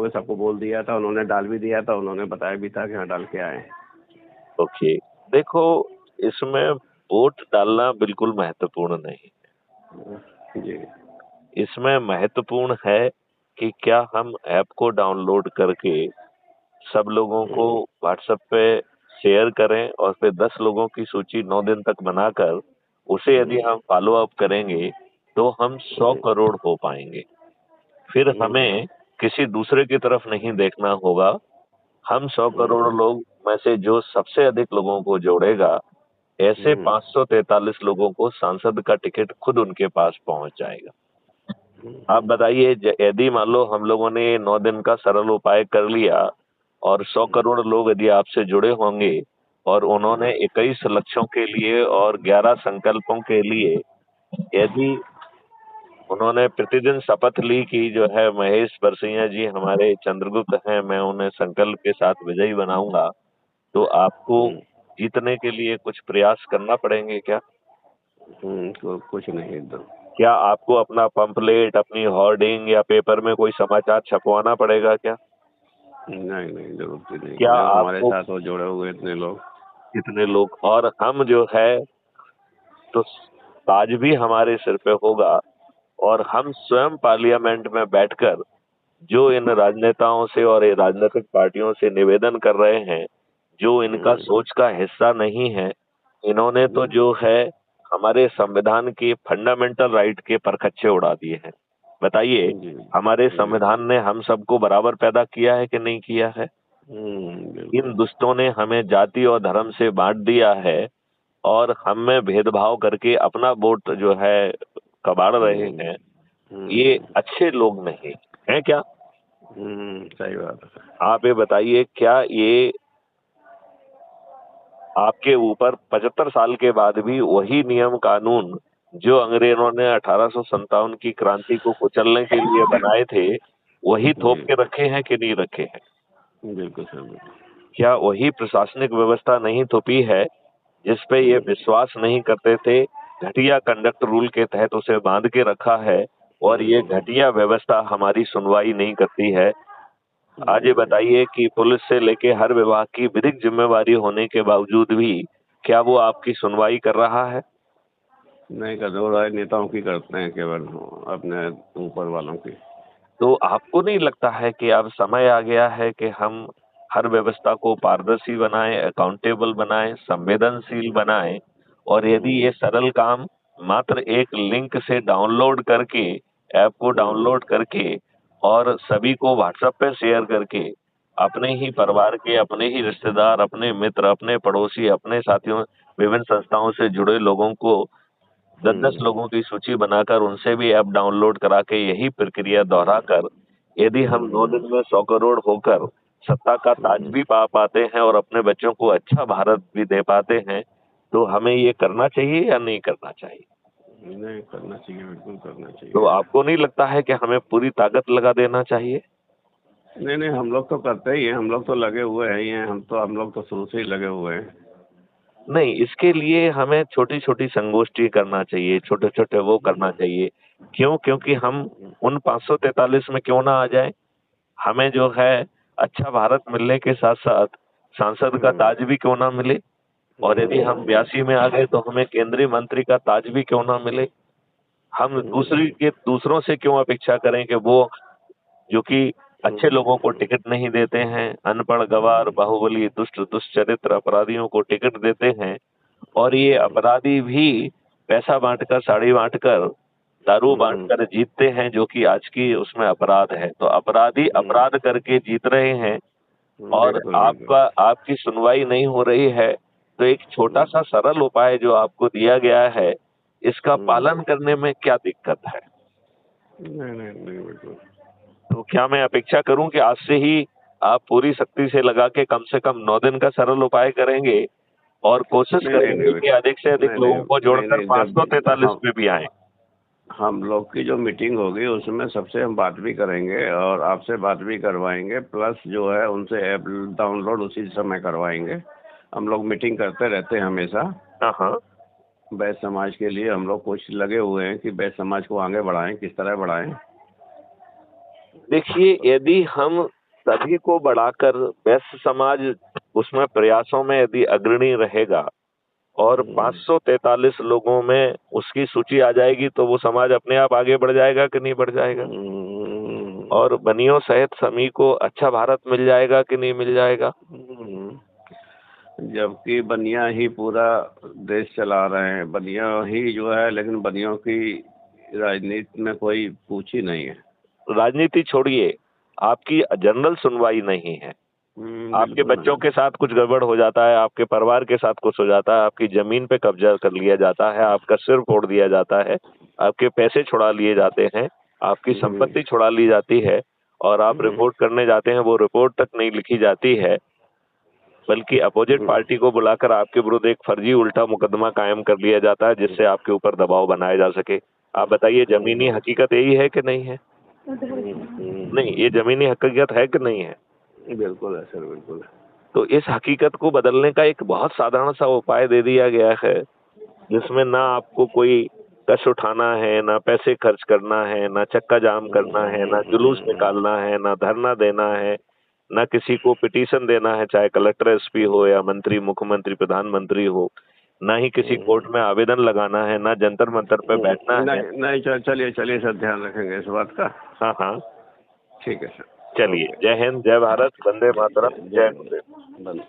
को सबको बोल दिया था, उन्होंने डाल भी दिया था, उन्होंने बताया भी था कि हाँ डाल के आए। ओके, देखो, इसमें वोट डालना बिल्कुल महत्वपूर्ण नहीं। जी। इसमें महत्वपूर्ण है कि क्या हम ऐप को डाउनलोड करके सब लोगों को व्हाट्सएप पे शेयर करें और फिर 10 लोगों की सूची 9 दिन तक बनाकर उसे यदि हम फॉलो अप करेंगे तो हम 100 करोड़ हो पाएंगे। फिर हमें किसी दूसरे की तरफ नहीं देखना होगा। हम 100 करोड़ लोग में से जो सबसे अधिक लोगों को जोड़ेगा, ऐसे 543 लोगों को सांसद का टिकट खुद उनके पास पहुंच जाएगा। आप बताइए, यदि मान लो हम लोगों ने 9 दिन का सरल उपाय कर लिया और 100 करोड़ लोग यदि आपसे जुड़े होंगे और उन्होंने 21 लक्ष्यों के लिए और 11 संकल्पों के लिए यदि उन्होंने प्रतिदिन शपथ ली कि जो है महेश बरसैया जी हमारे चंद्रगुप्त हैं, मैं उन्हें संकल्प के साथ विजयी बनाऊंगा, तो आपको जीतने के लिए कुछ प्रयास करना पड़ेंगे क्या? कुछ नहीं एकदम। क्या आपको अपना पंपलेट, अपनी होर्डिंग या पेपर में कोई समाचार छपवाना पड़ेगा क्या? नहीं नहीं, जरूरत ही नहीं। क्या जब हमारे आपको साथ वो जुड़े हुए इतने लोग। कितने लोग, और हम जो है तो ताज भी हमारे सिर पे होगा और हम स्वयं पार्लियामेंट में बैठकर जो इन राजनेताओं से और ये राजनीतिक पार्टियों से निवेदन कर रहे हैं, जो इनका सोच का हिस्सा नहीं है, इन्होंने तो जो है हमारे संविधान के फंडामेंटल राइट के परखच्चे उड़ा दिए हैं। बताइए, हमारे संविधान ने हम सबको बराबर पैदा किया है कि नहीं किया है? इन दुष्टों ने हमें जाति और धर्म से बांट दिया है और हम में भेदभाव करके अपना वोट जो है कबाड़ रहे हैं। ये अच्छे लोग नहीं हैं क्या? सही बात है। आप ये बताइए, क्या ये आपके ऊपर 75 साल के बाद भी वही नियम कानून जो अंग्रेजों ने 1857 की क्रांति को कुचलने के लिए बनाए थे, वही थोप के रखे हैं कि नहीं रखे हैं? बिल्कुल सही। क्या वही प्रशासनिक व्यवस्था नहीं थोपी है जिसपे ये विश्वास नहीं करते थे? घटिया कंडक्ट रूल के तहत उसे बांध के रखा है और ये घटिया व्यवस्था हमारी सुनवाई नहीं करती है। आज ये बताइए कि पुलिस से लेके हर विभाग की विधिक जिम्मेवारी होने के बावजूद भी क्या वो आपकी सुनवाई कर रहा है? नहीं कर रहा है, नेताओं की करते हैं केवल, अपने ऊपर वालों की। तो आपको नहीं लगता है कि अब समय आ गया है कि हम हर व्यवस्था को पारदर्शी बनाएं, अकाउंटेबल बनाएं, संवेदनशील बनाएं, और यदि ये सरल काम मात्र एक लिंक से डाउनलोड करके, ऐप को डाउनलोड करके और सभी को व्हाट्सएप पे शेयर करके अपने ही परिवार के, अपने ही रिश्तेदार, अपने मित्र, अपने पड़ोसी, अपने साथियों, विभिन्न संस्थाओं से जुड़े लोगों को 10-10 लोगों की सूची बनाकर उनसे भी ऐप डाउनलोड करा के यही प्रक्रिया दोहराकर यदि हम 9 दिन में 100 करोड़ होकर सत्ता का ताज भी पा पाते हैं और अपने बच्चों को अच्छा भारत भी दे पाते हैं, तो हमें ये करना चाहिए या नहीं करना चाहिए? नहीं करना चाहिए, बिल्कुल करना चाहिए। तो आपको नहीं लगता है कि हमें पूरी ताकत लगा देना चाहिए? नहीं नहीं, हम लोग तो करते ही हैं, हम लोग तो लगे हुए हैं, हम लोग तो शुरू से ही लगे हुए हैं। नहीं, इसके लिए हमें छोटी छोटी संगोष्ठी करना चाहिए, छोटे छोटे वो करना चाहिए। क्यों? क्योंकि हम उन 543 में क्यों ना आ जाए। हमें जो है अच्छा भारत मिलने के साथ साथ सांसद का ताज भी क्यों ना मिले, और यदि हम 82 में आ गए तो हमें केंद्रीय मंत्री का ताज भी क्यों ना मिले। हम दूसरों से क्यों अपेक्षा करें कि वो जो कि अच्छे लोगों को टिकट नहीं देते हैं, अनपढ़, गवार, बाहुबली, दुष्ट, दुष्चरित्र अपराधियों को टिकट देते हैं, और ये अपराधी भी पैसा बांटकर, साड़ी बांटकर, दारू बांटकर जीतते हैं, जो कि आज की उसमें अपराध है। तो अपराधी अपराध करके जीत रहे हैं और आपकी सुनवाई नहीं हो रही है। तो एक छोटा सा सरल उपाय जो आपको दिया गया है, इसका पालन करने में क्या दिक्कत है? नहीं नहीं नहीं, बिल्कुल। तो क्या मैं अपेक्षा करूं कि आज से ही आप पूरी शक्ति से लगा के कम से कम 9 दिन का सरल उपाय करेंगे और कोशिश नहीं नहीं करेंगे नहीं, कि अधिक से अधिक नहीं लोगों को नहीं जोड़कर नहीं, जब 543 में भी आए? हम लोग की जो मीटिंग होगी उसमें सबसे हम बात भी करेंगे और आपसे बात भी करवाएंगे, प्लस जो है उनसे ऐप डाउनलोड उसी समय करवाएंगे। हम लोग मीटिंग करते रहते हैं हमेशा। हाँ, बैच समाज के लिए हम लोग कोशिश लगे हुए हैं कि बैच समाज को आगे बढ़ाएं, किस तरह बढ़ाएं। देखिए, यदि हम सभी को बढ़ाकर वैश्य समाज उसमें प्रयासों में यदि अग्रणी रहेगा और 543 लोगों में उसकी सूची आ जाएगी तो वो समाज अपने आप आगे बढ़ जाएगा कि नहीं बढ़ जाएगा? और बनियों सहित सभी को अच्छा भारत मिल जाएगा कि नहीं मिल जाएगा? जबकि बनिया ही पूरा देश चला रहे हैं, बनिया ही जो है, लेकिन बनियों की राजनीति में कोई पूछ ही नहीं है। राजनीति छोड़िए, आपकी जनरल सुनवाई नहीं है। आपके बच्चों के साथ कुछ गड़बड़ हो जाता है, आपके परिवार के साथ कुछ हो जाता है, आपकी जमीन पे कब्जा कर लिया जाता है, आपका सिर फोड़ दिया जाता है, आपके पैसे छुड़ा लिए जाते हैं, आपकी संपत्ति छुड़ा ली जाती है और आप रिपोर्ट करने जाते हैं, वो रिपोर्ट तक नहीं लिखी जाती है, बल्कि अपोजिट पार्टी को बुलाकर आपके विरुद्ध एक फर्जी उल्टा मुकदमा कायम कर लिया जाता है जिससे आपके ऊपर दबाव बनाया जा सके। आप बताइए, जमीनी हकीकत यही है कि नहीं है? नहीं, ये जमीनी हकीकत है कि नहीं है? बिल्कुल है सर, बिल्कुल। तो इस हकीकत को बदलने का एक बहुत साधारण सा उपाय दे दिया गया है, जिसमें ना आपको कोई कष्ट उठाना है, ना पैसे खर्च करना है, ना चक्का जाम करना है, ना जुलूस निकालना है, ना धरना देना है, ना किसी को पिटीशन देना है, चाहे कलेक्टर एसपी हो या मंत्री, मुख्यमंत्री, प्रधानमंत्री हो, ना ही किसी कोर्ट में आवेदन लगाना है, ना जंतर मंतर पे बैठना है। नहीं, चलिए चलिए सर, ध्यान रखेंगे इस बात का। हाँ हाँ, ठीक है सर। चलिए, जय हिंद, जय भारत, वंदे मातरम, जय गुरुदेव।